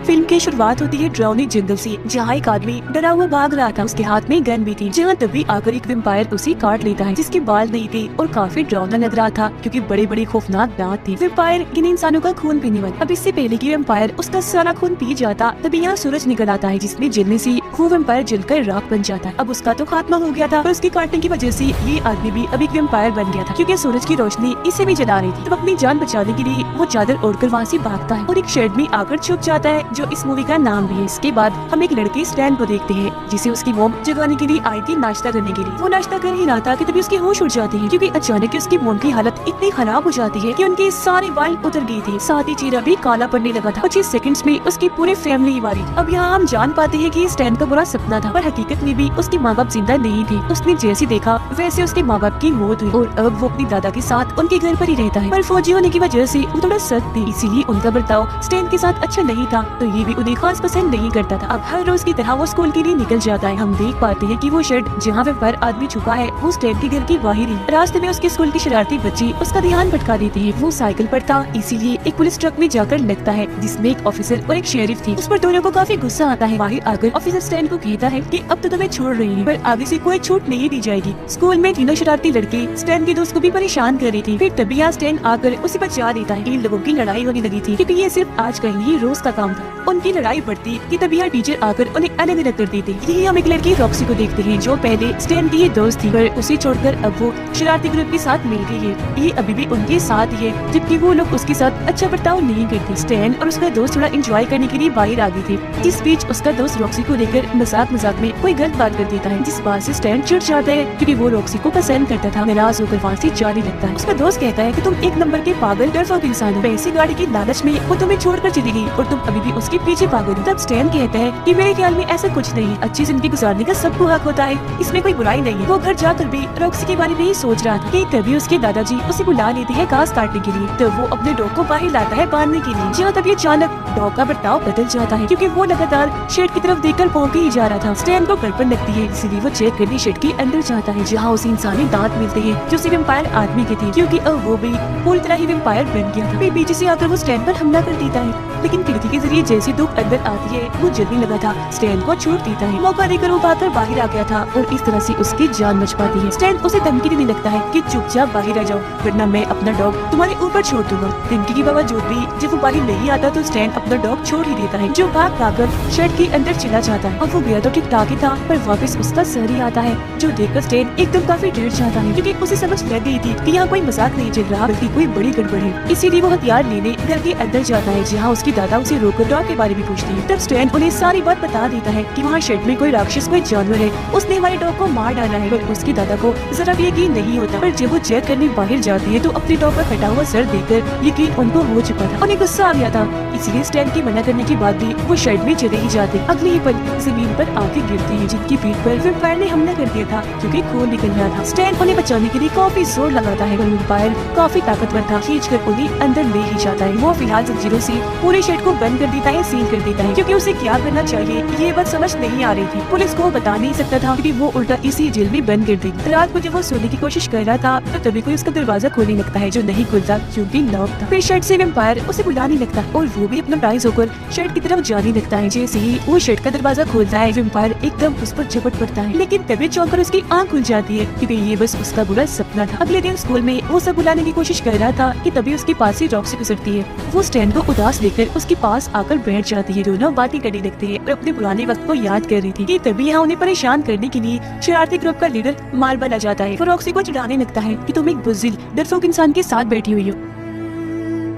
Film की शुरुआत होती है डरावनी जंगल से, जहाँ एक आदमी डरा हुआ भाग रहा था। उसके हाथ में गन भी थी, जहाँ तभी आकर एक वेम्पायर उसे काट लेता है, जिसके बाल नहीं थे और काफी डरावना लग रहा था क्योंकि बड़े बड़े खौफनाक दांत थे। वेम्पायर इन इंसानों का खून पीने वाला। अब इससे पहले कि वेम्पायर उसका सारा खून पी जाता, तभी यहाँ सूरज निकल आता है, जिसमें जलने से वो वेम्पायर जलकर राख बन जाता है। अब उसका तो खात्मा हो गया था, पर उसके काटने की वजह से ये आदमी भी अब एक वेम्पायर बन गया था, क्योंकि सूरज की रोशनी इसे भी जला रही थी। तो अपनी जान बचाने के लिए वो चादर ओढ़कर वहाँ से भागता है और एक शेड में आकर छुप जाता है, जो इस मूवी का नाम भी है। इसके बाद हम एक लड़के स्टैन को देखते हैं, जिसे उसकी मॉम जगाने के लिए आई थी नाश्ता करने के लिए। वो नाश्ता कर ही रहा था कि तभी उसकी होश उड़ जाती है, क्योंकि अचानक उसकी मॉम की हालत इतनी खराब हो जाती है कि उनके सारे बाल उतर गए थे, साथ ही चेहरा भी काला पड़ने लगा था। 25 सेकंड्स में उसकी पूरी फैमिली मारी। अब यहाँ हम जान पाते हैं कि स्टैन का बुरा सपना था, पर हकीकत में भी उसके माँ बाप जिंदा नहीं थे। उसने जैसे देखा वैसे उसके माँ बाप की मौत हुई और अब वो अपनी दादा के साथ उनके घर पर ही रहता है। पर फौजी होने की वजह से वो थोड़ा सख्त थे, इसीलिए उनका बर्ताव स्टैन के साथ अच्छा नहीं था, तो ये भी उन्हें खास पसंद नहीं करता था। अब हर रोज की तरह वो स्कूल के लिए निकल जाता है। हम देख पाते हैं कि वो शेड जहाँ वेम्पायर आदमी छुपा है वो स्टैन के घर के बाहर ही। रास्ते में उसके स्कूल के शरारती बच्चे उसका ध्यान भटका देते हैं। वो साइकिल पर था, इसीलिए एक पुलिस ट्रक में जाकर लगता है, जिसमें एक ऑफिसर और एक शेरिफ थी। उस पर दोनों को काफी गुस्सा आता है। बाहर आकर ऑफिसर स्टैन को कहता है कि अब तो तुम्हें छोड़ रही है, पर आगे से कोई छूट नहीं दी जाएगी। स्कूल में तीनों शरारती लड़के स्टैन के दोस्त को भी परेशान कर रही थी। फिर तभी यहाँ स्टैन आकर उसे बचा देता है। इन लोगों की लड़ाई होने लगी थी, क्योंकि ये सिर्फ आज का नहीं रोज का काम था। उनकी लड़ाई बढ़ती कि तभी यहाँ टीचर आकर उन्हें अलग-अलग कर देते। यही हम एक लड़की रॉक्सी को देखते हैं, जो पहले स्टैन की दोस्त थी, पर उसे छोड़कर अब वो शरारती ग्रुप के साथ मिल गई है। ये अभी भी उनके साथ ही है, जबकि वो लोग उसके साथ अच्छा बर्ताव नहीं करते। स्टैन और उसका दोस्त थोड़ा एंजॉय करने के लिए बाहर आ गए थे। इस बीच उसका दोस्त रॉक्सी को लेकर मजाक में कोई गलत बात कर देता है, जिस बात से स्टैन चिढ़ जाता है, क्योंकि वो रॉक्सी को पसंद करता था। नाराज होकर वहाँ से जाने लगता है। उसका दोस्त कहता है कि तुम एक नंबर के पागल डरपोक इंसान हो। पैसे गाड़ी की लालच में वो तुम्हें छोड़कर चली गई और तुम अभी भी उसके पीछे पागल हो। तब स्टैन कहता है कि मेरे ख्याल में ऐसा कुछ नहीं है, अच्छी जिंदगी गुजारने का सबको हक होता है, इसमें कोई बुराई नहीं है। वो घर जाकर भी रॉक्सी के बारे में ही सोच रहा था कि तभी उसके दादाजी उसे बुला लेते हैं घास काटने के लिए। तो वो अपने डॉग को बाहर लाता है बांधने के लिए, जहाँ तभी अचानक डॉग का बर्ताव बदल जाता है, क्योंकि वो लगातार शेड की तरफ देखकर भौंके ही जा रहा था। स्टैन को गड़बड़ लगती है, इसीलिए वो चेक करने शेड के अंदर जाता है, जहाँ उसे इंसानी दांत मिलते हैं जो सिर्फ वेम्पायर आदमी के थे, क्योंकि अब वो भी पूरी तरह ही वेम्पायर बन गया था। पीछे से आकर वो स्टैन पर हमला कर देता है, लेकिन खिड़की के जरिए जैसे धूप अंदर आती है वो जलने लगा था। स्टैन को छोड़ देता है। मौका देकर वो भागकर बाहर आ गया था और इस तरह से उसकी जान बच पाती है। स्टैन उसे धमकी देने लगता है कि चुपचाप बाहर आ जाओ, वरना मैं अपना डॉग तुम्हारे ऊपर छोड़ दूंगा। धमकी के बावजूद भी जब वो बाहर नहीं आता तो स्टैन अपना डॉग छोड़ ही देता है, जो भाग भागकर शेड के अंदर चला जाता है। और वो गया तो ठीक ठाक ही था, पर वापस उसका सर ही आता है, जो देखकर स्टैन एकदम काफी डर जाता है, क्योंकि उसे समझ लग गई थी कि यहाँ कोई मजाक नहीं चल रहा, बल्कि कोई बड़ी गड़बड़ है। इसीलिए वो हथियार लेने घर के अंदर जाता है, जहाँ उसकी दादा उसे रोककर डॉग के बारे में पूछती है। तब स्टैन उन्हें सारी बात बता देता है कि वहाँ शेड में कोई राक्षस, कोई जानवर है, उसने हमारे डॉग को मार डाला है। पर उसकी दादा को जरा भी यकीन नहीं होता, पर जब वो चेक करने बाहर जाती है तो अपने डॉग पर कटा हुआ सर देखकर यकीन उनको हो चुका था। उन्हें गुस्सा आ गया था, इसलिए स्टैन की मना करने के बाद भी वो शेड में चले ही जाते। अगले ही पल जमीन पर आके गिरते हैं, जिनकी पीठ पर वेम्पायर ने हमला कर दिया था, क्योंकि खून निकल रहा था। स्टैन उन्हें बचाने के लिए काफी जोर लगाता है, पर वेम्पायर काफी ताकतवर था, खींचकर उन्हें अंदर ले ही जाता है। वो फिलहाल जंजीरों से पूरे शेड को बंद कर देता है, सील कर देता है, क्योंकि उसे क्या करना चाहिए ये बात समझ नहीं आ रही थी। पुलिस को बता नहीं सकता था, क्योंकि वो उल्टा इसी जेल में बंद कर दी। रात को जब वो सोने की कोशिश कर रहा था तो तभी कोई उसका दरवाजा खोलने लगता है, जो नहीं खुलता क्योंकि लॉक था। फिर शेड से वेम्पायर उसे बुलाने लगता है और वो भी अपना टाइज होकर शेड की तरफ जाने लगता है। जैसे ही वो शेड का दरवाजा खोलता है, वेम्पायर एकदम उस पर झपट पड़ता है, लेकिन तभी चौंक उसकी आँख खुल जाती है, क्योंकि ये बस उसका बुरा सपना था। अगले दिन स्कूल में वो सब बुलाने की कोशिश कर रहा था कि तभी उसके पास से रॉक्सी गुजरती है। वो स्टैन को उदास देखकर उसके पास आकर बैठ जाती है। दोनों बातें करने लगते हैं और अपने पुराने वक्त को याद कर रही थी कि तभी यहाँ उन्हें परेशान करने के लिए शरारती ग्रुप का लीडर मार्बल आ जाता है। वो रॉक्सी को चिढ़ाने लगता है कि तुम एक बुज़दिल डरपोक इंसान के साथ बैठी हुई हो।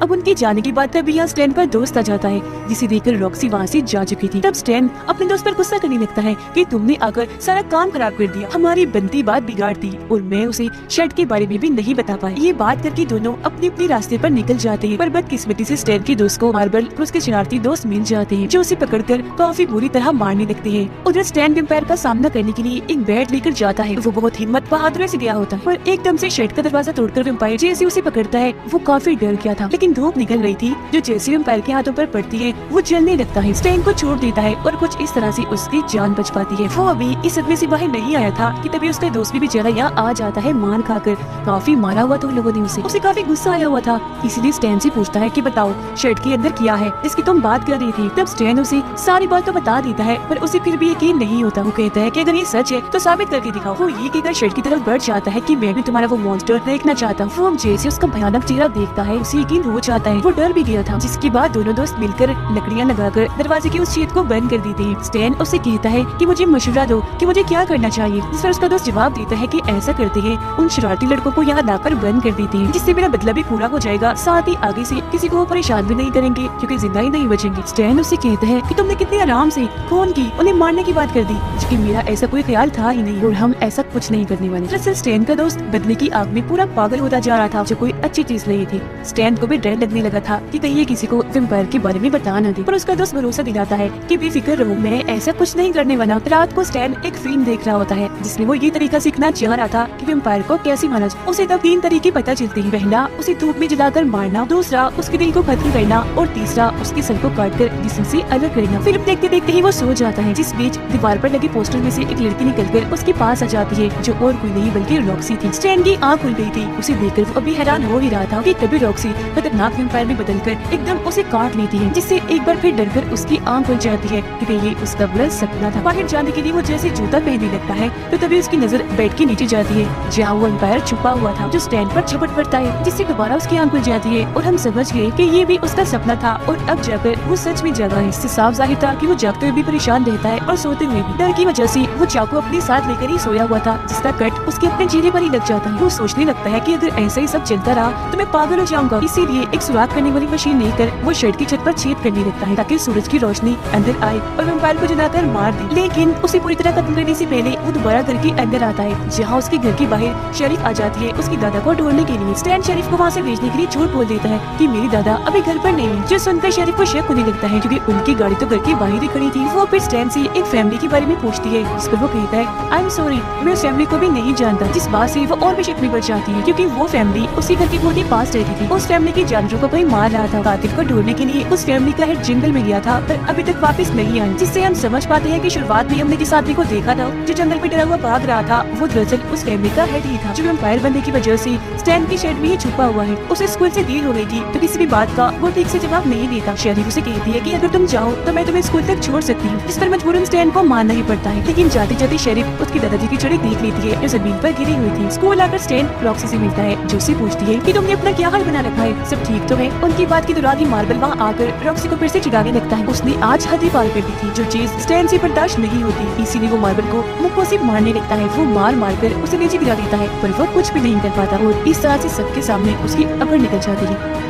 अब उनके जाने के बाद तभी यहाँ स्टैन पर दोस्त आ जाता है, जिसे देखकर रॉक्सी वहाँ से जा चुकी थी। तब स्टैन अपने दोस्त पर गुस्सा करने लगता है कि तुमने आकर सारा काम खराब कर दिया, हमारी बनती बात बिगाड़ दी, और मैं उसे शेड के बारे में भी नहीं बता पाई। ये बात करके दोनों अपने अपने रास्ते पर निकल जाते हैं, पर बदकिस्मती से स्टैन के दोस्त को मार्बल और उसके शरारती दोस्त मिल जाते हैं, जो उसे पकड़कर काफी बुरी तरह मारने लगते हैं। उधर स्टैन वेम्पायर का सामना करने के लिए एक बैट लेकर जाता है। वो बहुत हिम्मत बहादुरी से गया होता है, पर एकदम से शेड का दरवाजा तोड़कर वेम्पायर जैसे उसे पकड़ता है। वो काफी डर गया था, लेकिन लेकिन धूप निकल रही थी जो जैसे वेम्पायर के हाथों पर पड़ती है वो जलने लगता है। स्टैन को छोड़ देता है और कुछ इस तरह से उसकी जान बच पाती है। वो अभी इस सदमे से बाहर नहीं आया था कि तभी उसका दोस्त भी बेचारा यहाँ आ जाता है मान खाकर। काफी मारा हुआ था उन लोगों ने उसे काफी गुस्सा आया हुआ था, इसीलिए स्टैन से पूछता है कि बताओ शर्ट के अंदर क्या है जिसकी तुम बात कर रही थी। तब स्टैन उसे सारी बात तो बता देता है पर उसे फिर भी यकीन नहीं होता। वो कहता है कि अगर ये सच है तो साबित करके दिखाओ। वो ये कहकर शर्ट की तरफ बढ़ जाता है कि मैं भी तुम्हारा वो मॉन्स्टर देखना चाहता हूँ। वो जैसे उसका भयानक चेहरा देखता है उसे यकीन हो जाता है। वो डर भी गया था, जिसके बाद दोनों दोस्त मिलकर लकड़ियाँ लगाकर दरवाजे की उस छेद को बंद कर देते हैं। स्टैन उसे कहता है कि मुझे मशवरा दो कि मुझे क्या करना चाहिए। जिस पर उसका दोस्त जवाब देता है कि ऐसा करते हैं उन शरारती लड़कों को यहाँ लाकर बंद कर देते हैं, जिससे मेरा बदला भी पूरा हो जाएगा, साथ ही आगे से किसी को परेशान भी नहीं करेंगे क्योंकि जिंदा ही नहीं बचेंगे। स्टैन उसे कहता है कि तुमने कितने आराम से फोन की उन्हें मारने की बात कर दी, जबकि मेरा ऐसा कोई ख्याल था ही नहीं और हम ऐसा कुछ नहीं करने वाले। दरअसल स्टैन का दोस्त बदले की आग में पूरा पागल होता जा रहा था जो कोई अच्छी चीज नहीं थी। स्टैन को भी डर लगने लगा था कि कहीं ये किसी को वेम्पायर के बारे में बता न दे, पर उसका दोस्त भरोसा दिलाता है कि बेफिक्र रहो, मैं ऐसा कुछ नहीं करने वाला। रात को स्टैन एक फिल्म देख रहा होता है जिसमें वो ये तरीका सीखना चाह रहा था कि वेम्पायर को कैसे मारा जाए। उसे तब 3 तरीके पता चलते हैं, पहला उसे धूप में जलाकर मारना, दूसरा उसके दिल को खत्म करना और तीसरा उसके सर को काटकर जिस्म से अलग करना। फिल्म देखते देखते ही वो सो जाता है। जिस बीच दीवार पर लगे पोस्टर में से एक लड़की निकलकर उसके पास आ जाती है जो और कोई नहीं बल्कि रॉक्सी थी। स्टैन की आँख खुल गई थी। उसे देखकर वो अभी हैरान हो ही रहा था कि तभी रॉक्सी खतरनाक वेम्पायर में बदलकर एकदम उसे काट लेती है, जिससे एक बार फिर डरकर उसकी आँख खुल जाती है क्योंकि ये उसका बुरा सपना था। बाहर जाने के लिए वो जैसे जूता पहनने लगता है तो तभी उसकी नजर बेड के नीचे जाती है जहाँ वो वेम्पायर छुपा हुआ था जो स्टैन पर झपट पड़ता है, जिससे दोबारा उसकी आँख खुल जाती है और हम समझ गए कि ये भी उसका सपना था और अब जाकर वो सच में जगा है। इससे साफ जाहिर था कि वो जागते हुए भी परेशान रहता है और सोते हुए भी। डर की वजह से वो चाकू अपने साथ लेकर ही सोया हुआ था जिसका कट उसके अपने चेहरे पर ही लग जाता है। वो सोचने लगता है कि अगर ऐसा ही सब चलता रहा तो मैं पागल हो जाऊंगा, इसीलिए एक सुराख करने वाली मशीन लेकर वो शर्ट की छत पर छेद करने लगता है ताकि सूरज की रोशनी अंदर आए और वेम्पायर को जलाकर मार दे। लेकिन उसे पूरी तरह खत्म करने से पहले वो दोबारा घर के अंदर आता है जहाँ उसके घर के बाहर शरीफ आ जाती है उसकी दादा को ढूंढने के लिए। स्टैन शरीफ को वहाँ से भेजने के लिए झूठ बोल देता है कि मेरी दादा अभी घर पर नहीं है, जो सुनकर शरीफ को शक होने लगता है क्योंकि उनकी गाड़ी तो घर के बाहर ही खड़ी थी। वो फिर स्टैन से एक फैमिली के बारे में पूछती है जिस पर वो कहता है आई एम सॉरी, मैं उस फैमिली को भी नहीं जानता, जिस बात से वो और भी शक में पड़ जाती है क्योंकि वो फैमिली उसी घर के बहुत ही पास रहती थी। उस फैमिली के जानवरों को कोई मार रहा था। कातिल को ढूंढने के लिए उस फैमिली का हेड जंगल में गया था पर अभी तक वापस नहीं आया, जिससे हम समझ पाते हैं कि शुरुआत में हमने जिस आदमी को देखा था जो जंगल में डरा हुआ भाग रहा था वो दरअसल उस फैमिली का हेड ही था जो वेम्पायर बनने की वजह से स्टैन की शेड में ही छुपा हुआ है। उसे स्कूल से देर हो गई थी तो किसी भी बात का वो ठीक से जवाब नहीं देता। शरीफ उसे कहती है कि अगर तुम चाहो तो मैं तुम्हें स्कूल तक छोड़ सकती हूँ, जिस पर मजबूरन स्टैन को मानना ही पड़ता है। लेकिन जाते जाते शरीफ उसकी दादाजी की छड़ी देख लेती है जो जमीन पर गिरी हुई थी। स्कूल आकर स्टैन रॉक्सी से मिलता है जो उससे पूछती है कि तुमने अपना क्या हाल बना रखा है, सब ठीक तो है। उनकी बात के दौरान ही मार्बल वहाँ आकर रॉक्सी को फिर से चिढ़ाने लगता है। उसने आज हद ही पार कर दी थी जो चीज स्टैन से बर्दाश्त नहीं होती, इसीलिए वो मार्बल को मुक्कों से मारने लगता है। वो मार मार कर उसे नीचे गिरा देता है पर वो कुछ भी नहीं कर पाता और इस तरह से सबके सामने उसकी अकड़ निकल जाती है।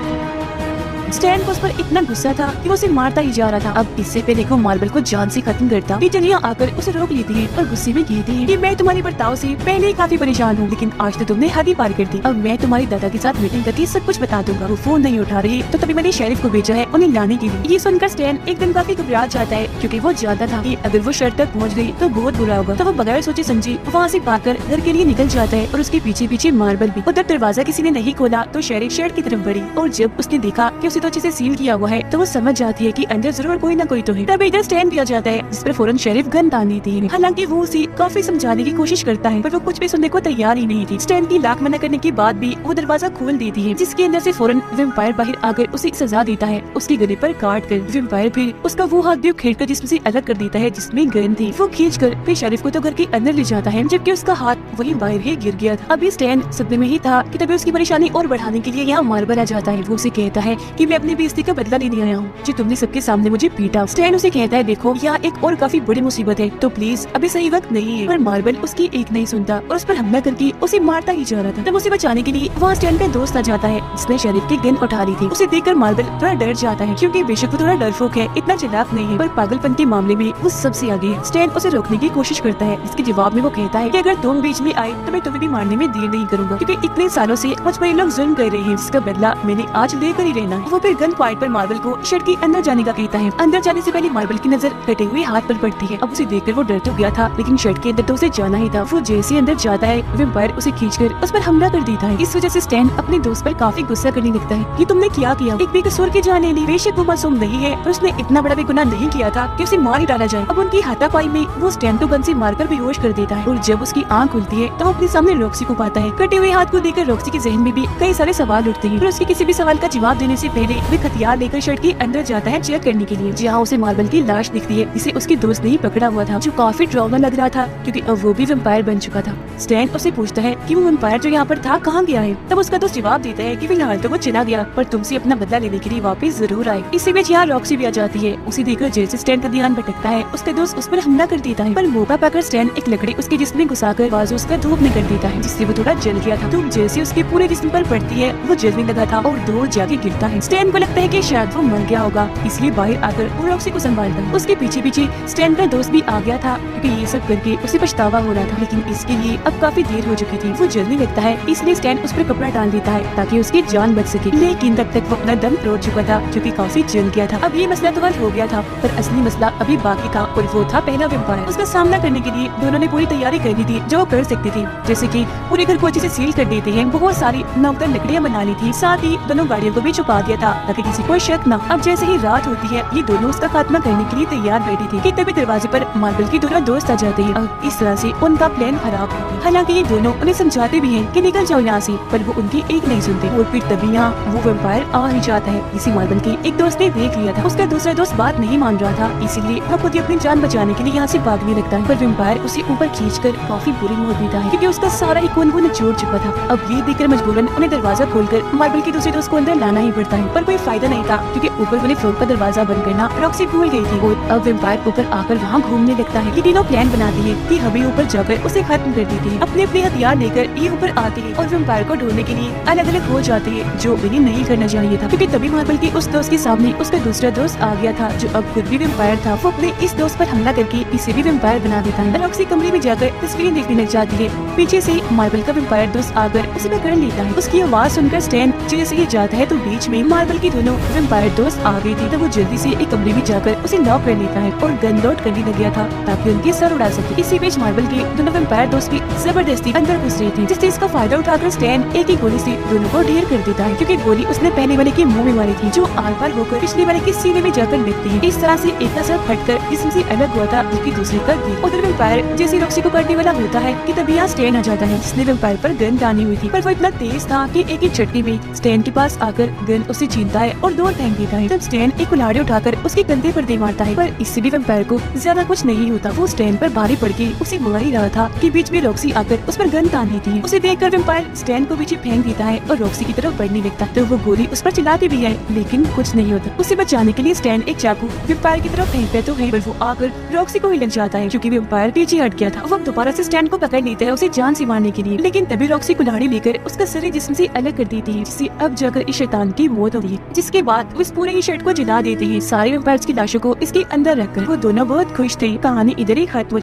स्टैन को उस पर इतना गुस्सा था कि वो उसे मारता ही जा रहा था। अब इससे पहले वो मार्बल को जान से खत्म करता, टीचर यहाँ आकर उसे रोक लेती है और गुस्से में कहती है कि मैं तुम्हारे बर्ताव से पहले ही काफी परेशान हूँ, लेकिन आज तो तुमने हद ही पार कर दी। अब मैं तुम्हारी दादा के साथ मीटिंग करके सब कुछ बता दूंगा। वो फोन नहीं उठा रही तो तभी मैंने शेरिफ को भेजा है उन्हें लाने के लिए। ये सुनकर स्टैन एकदम काफी घबरा जाता है क्योंकि वो जानता था कि अगर वो शर्ट तक पहुँच गई तो बहुत बुरा होगा। तो वो बगैर सोचे समझे वहाँ से भागकर घर के लिए निकल जाता है और उसके पीछे पीछे मार्बल भी। उधर दरवाजा किसी ने नहीं खोला तो शेरिफ शर्ट की तरफ बढ़ी और जब उसने देखा कि उसे तो अच्छे से सील किया हुआ है तो वो समझ जाती है कि अंदर जरूर कोई ना कोई तो है। तब इधर स्टैन भी आ जाता है जिस पर फौरन शेरिफ गन तान देती है। हालांकि वो उसे काफी समझाने की कोशिश करता है पर वो कुछ भी सुनने को तैयार ही नहीं थी। स्टैन की लाख मना करने के बाद भी वो दरवाजा खोल देती है जिसके अंदर से फौरन वेम्पायर बाहर आकर उसे सजा देता है। उसके गले पर काट कर वेम्पायर फिर उसका वो हाथ भी खींच कर जिसमें से अलग कर देता है जिसमें गन थी। वो खींच कर फिर शेरिफ को तो घर के अंदर ले जाता है जबकि उसका हाथ वही बाहर ही गिर गया था। अभी स्टैन सदमे में ही था कि तभी उसकी परेशानी और बढ़ाने के लिए यहाँ मार्बल आ जाता है। वो उसे कहता है कि मैं अपनी बेइज्जती का बदला लेने आया हूँ जो तुमने सबके सामने मुझे पीटा। स्टैन उसे कहता है देखो यहाँ एक और काफी बड़ी मुसीबत है तो प्लीज अभी सही वक्त नहीं है। पर मार्बल उसकी एक नहीं सुनता और उस पर हमला करके उसे मारता ही जा रहा था। तब उसे बचाने के लिए वहाँ स्टैन का दोस्त आ जाता है जिसने शेरिफ की गन उठा ली थी। उसे देखकर मार्बल थोड़ा डर जाता है क्योंकि बेशक वो थोड़ा डरपोक है, इतना चालाक नहीं है, पर पागलपन के मामले में वो सबसे आगे है। स्टैन उसे रोकने की कोशिश करता है जिसके जवाब में वो कहता है कि अगर तुम बीच में आए तो मैं तुम्हें भी मारने में देर नहीं करूंगा क्योंकि इतने सालों से मुझ पर ये लोग जुल्म कर रहे हैं जिसका बदला मैंने आज लेकर ही रहना है। वो वो फिर गन पॉइंट पर मार्बल को शर्ट के अंदर जाने का कहता है। अंदर जाने से पहले मार्बल की नजर कटे हुए हाथ पर पड़ती है। अब उसे देखकर वो डर तो गया था, लेकिन शर्ट के अंदर तो उसे जाना ही था। वो जैसे अंदर जाता है, वैम्पायर उसे खींचकर उस पर हमला कर देता है। इस वजह से स्टैन अपने दोस्त पर काफी गुस्सा करने लगता है कि तुमने क्या किया, एक बेकसूर की जान ले ली। बेशक वो मासूम नहीं है, पर उसने इतना बड़ा भी गुनाह नहीं किया था कि उसे मार ही डाला जाए। अब उनकी हाथापाई में वो स्टैन को गन से मारकर बेहोश कर देता है, और जब उसकी आंख खुलती है तो वो अपने सामने रॉक्सी को पाता है। कटे हुए हाथ को देखकर रॉक्सी के जहन में भी कई सारे सवाल उठते हैं, पर उसके किसी भी सवाल का जवाब देने से पहले वे हथियार लेकर शर्ट के अंदर जाता है चेक करने के लिए, जहाँ उसे मार्बल की लाश दिखती है, जिसे उसके दोस्त ने ही पकड़ा हुआ था, जो काफी ड्रामा लग रहा था क्योंकि अब वो भी वैम्पायर बन चुका था। स्टैन उसे पूछता है कि वो वैम्पायर जो यहाँ पर था कहाँ गया है। तब उसका दोस्त जवाब देता है कि फिलहाल तो वो चला गया, पर तुमसे अपना बदला लेने के लिए वापस जरूर आए। इसी बीच यहाँ रॉक्सी भी आ जाती है। उसे देखकर जैसे स्टैन का ध्यान भटकता है, उसके दोस्त उस पर हमला कर देता है, पर मौका पाकर स्टैन एक लकड़ी उसके जिस्म में घुसाकर बाजू उसका धूप में कर देता है, जिससे वो थोड़ा जल गया था। धूप जैसे उसके पूरे जिस्म पर पड़ती है, वो जलने लगा था और दूर जाके गिरता है। स्टैन को लगता है कि शायद वो मर गया होगा, इसलिए बाहर आकर वो रॉक्सी को संभालता है। उसके पीछे पीछे स्टैन का दोस्त भी आ गया था, क्योंकि ये सब करके उसे पछतावा हो रहा था, लेकिन इसके लिए अब काफी देर हो चुकी थी। वो जलने लगता है, इसलिए स्टैन उस पर कपड़ा डाल देता है ताकि उसकी जान बच सके, लेकिन तब तक वो अपना दम तोड़ चुका था क्योंकि काफी जल गया था। अब ये मसला तो हल हो गया था, पर असली मसला अभी बाकी था, और वो था पहला वैम्पायर। उसका सामना करने के लिए दोनों ने पूरी तैयारी कर ली थी जो वो कर सकती थी, जैसे कि पूरे घर को अच्छे से सील कर देते हैं, बहुत सारी नौकर लकड़ियाँ बना ली थी, साथ ही दोनों गाड़ियों को भी छुपा दिया था ताकि किसी को शक न। अब जैसे ही रात होती है, ये दोनों उसका खात्मा करने के लिए तैयार बैठी थी कि तभी दरवाजे पर मार्बल की दोनों दोस्त आ जाते हैं। अब इस तरह से उनका प्लान खराब हो गया। हालांकि ये दोनों उन्हें समझाते भी हैं कि निकल जाओ यहाँ से, पर वो उनकी एक नहीं सुनते, और फिर तभी यहाँ वो वैम्पायर आ ही जाता है। इसी मार्बल की एक दोस्त ने देख लिया था, उसका दूसरा दोस्त बात नहीं मान रहा था, इसीलिए वो खुद ही अपनी जान बचाने के लिए यहाँ से भागने लगता है, पर वैम्पायर उसे ऊपर खींचकर काफी बुरी मौत देता है क्योंकि उसका सारा ही खून वो निचोड़ चुका था। अब ये देखकर मजबूरन उन्हें दरवाजा खोलकर मार्बल के दूसरे दोस्त को अंदर लाना ही पड़ता है, पर कोई फायदा नहीं था क्योंकि ऊपर वाले फ्लोर का दरवाजा बंद करना रॉक्सी भूल गई थी। और अब वैम्पायर ऊपर आकर वहाँ घूमने लगता है। ये तीनों प्लान बनाती है कि हमें ऊपर जाकर उसे खत्म कर देती है। अपने अपने हथियार लेकर ये ऊपर आती है और वैम्पायर को ढूंढने के लिए अलग अलग हो जाती है, जो उन्हें नहीं करना चाहिए था, क्योंकि तभी मार्बल के उस दोस्त के सामने उसका दूसरा दोस्त आ गया था जो अब खुद भी वैम्पायर था। वो अपने इस दोस्त पर हमला करके इसे भी वैम्पायर बना देता है। रॉक्सी कमरे में जाकर तस्वीरें देखने लग जाती है। पीछे से मार्बल का वैम्पायर दोस्त आकर उसे पकड़ लेता है। उसकी आवाज सुनकर स्टैन जैसे ही जाता है तो बीच में मार्बल की दोनों वैम्पायर दोस्त आ गई थी, तो वो जल्दी से एक कमरे में जाकर उसे लॉक कर लेता है और गन लोड करने लग गया था ताकि उनके सर उड़ा सके। इसी बीच मार्बल के दोनों वैम्पायर दोस्त भी जबरदस्ती अंदर घुस रहे थे, जिससे इसका फायदा उठाकर स्टैन एक ही गोली से दोनों को ढेर कर देता है, क्योंकि गोली उसने पहले वाले के मुंह में मारी थी जो आर पार होकर पिछले वाले के सीने में जाकर लगती है। इस तरह से एक का सर फटकर जिस्म से अलग हुआ था, जबकि दूसरे का दिल। उधर वैम्पायर जैसे रॉक्सी को काटने वाला होता है कि तभी यहाँ स्टैन आ जाता है, जिसने वैम्पायर पर गन डाली हुई थी, पर वो इतना तेज था कि एक ही झटके में स्टैन के पास आकर गन उसे छीनता है और दूर फेंक देता है। तब स्टैन एक कुल्हाड़ी उठाकर उसके कंधे पर दे मारता है, पर इससे भी वैम्पायर को ज्यादा कुछ नहीं होता। वो स्टैन पर भारी पड़ के उसे मार ही रहा था कि बीच में रॉक्सी आकर उस पर गन तान देती है। उसे देखकर वैम्पायर स्टैन को पीछे फेंक देता है और रॉक्सी की तरफ बढ़ने लगता है, तो वो गोली उस पर चलाती भी है, लेकिन कुछ नहीं होता। उसे बचाने के लिए स्टैन एक चाकू वैम्पायर की तरफ फेंकता तो है, पर वो आकर रॉक्सी को ही लग जाता है, क्योंकि वैम्पायर पीछे हट गया था। वो दोबारा से स्टैन को पकड़ लेता है उसे जान से मारने के लिए, लेकिन तभी रॉक्सी कुल्हाड़ी लेकर उसका सर जिस्म से अलग कर देती है, जिससे अब जाकर इस शैतान की मौत होती है। जिसके बाद वो इस पूरे ही शर्ट को जला देते हैं, सारे वैम्पायर्स की लाशों को इसके अंदर रखकर। वो दोनों बहुत खुश थे। कहानी इधर ही खत्म।